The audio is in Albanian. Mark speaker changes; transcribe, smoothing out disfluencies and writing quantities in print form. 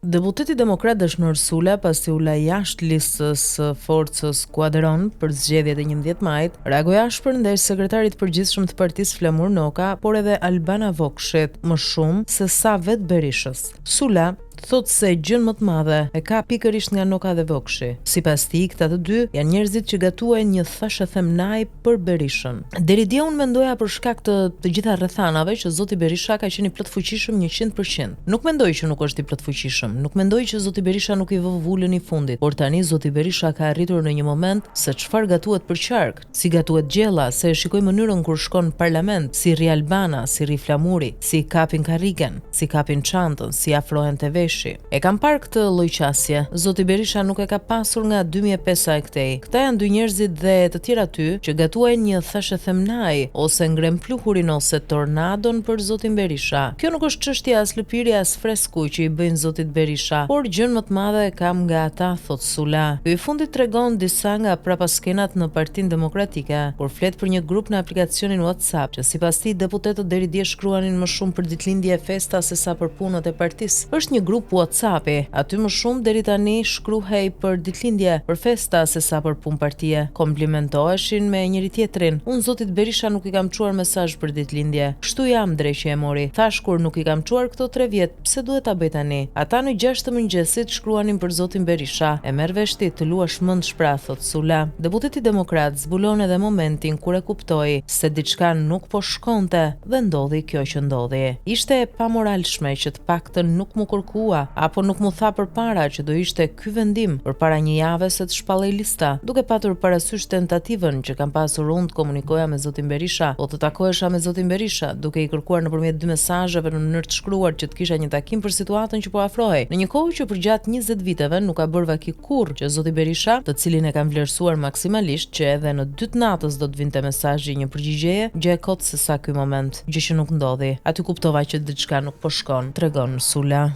Speaker 1: Deputeti demokrat Dashnor Sula, pasi u la jashtë listës së forcës Kuadron për zgjedhjet e 11 majit, reagoi ashpër ndaj sekretarit përgjithshëm të partisë Flamur Noka, por edhe Albana Vokshit, më shumë se sa vetë Berishës. Sula thot se gjën më të madhe e ka pikërisht nga Noka dhe Vokshi. Sipas tij, këta të dy janë njerëzit që gatuajnë një thashë themnaj për Berishën. Deri dje unë mendoja për shkak të gjitha rrethanave që zoti Berisha ka qenë i plot fuqishëm 100%. Nuk mendoj që nuk është i plot fuqishëm, nuk mendoj që zoti Berisha nuk i vë vulën i fundit, por tani zoti Berisha ka arritur në një moment se çfarë gatuhet për qark, si gatuhet gjella, se e shikoj mënyrën kur shkon në parlament, si rri Albana, si rri Flamuri, si kapin karriken, si kapin çantën, si afrohen te vesh. E kam parë këtë lloj qasje. Zoti Berisha nuk e ka pasur nga 2005 e këtej. Këta janë dy njerëzit dhe të tjerë aty që gatuajnë një thashë themnaj ose ngrem pluhurin ose tornadon për zotin Berisha. Kjo nuk është çështje as lëpiri as fresku që i bëjnë zotit Berisha, por gjën më të madhe kam nga ata, thot Sula. Ky i fundit tregon disa nga prapaskenat në Partinë Demokratike, por flet për një grup në aplikacionin WhatsApp që sipas tij deputetët deri dje shkruanin më shumë për ditëlindje e festa se sa për punët e partisë. Është një grup WhatsApp-i, aty më shumë deri tani shkruhej për ditëlindje, për festa se sa për punë partie. Komplimentoheshin me njëri tjetrin. Unë zotit Berisha nuk i kam çuar mesazh për ditëlindje. Kështu jam dreqi e mori. Thash kur nuk i kam çuar këto 3 vjet, pse duhet ta bëj tani? Ata në 6 të mëngjesit shkruanin për zotin Berisha. E merr vesh ti të luash mend shpreh, thot Sula. Deputeti demokrat zbulon edhe momentin kur e kuptoi se diçka nuk po shkonte dhe ndodhi kjo që ndodhi. Ishte e pamoralshme që të paktën nuk mu kërkua apo nuk mu tha përpara që do ishte ky vendim përpara një jave se të shpallej lista, duke patur parasysh tentativën që kam pasur unë të komunikoja me zotin Berisha, o të takohesha me zotin Berisha, duke i kërkuar nëpërmjet 2 mesazheve në mënyrë të shkruar që të kisha një takim për situatën që po afrohej. Në një kohë që përgjatë 20 viteve nuk ka bërë vaki kurrë që zoti Berisha, të cilin e kam vlerësuar maksimalisht, që edhe në 2 natës do të vinte mesazhi një përgjigjeje, gjë e kotë se sa ky moment, gjë që nuk ndodhi. Aty kuptova që diçka nuk po shkon, tregon Sula.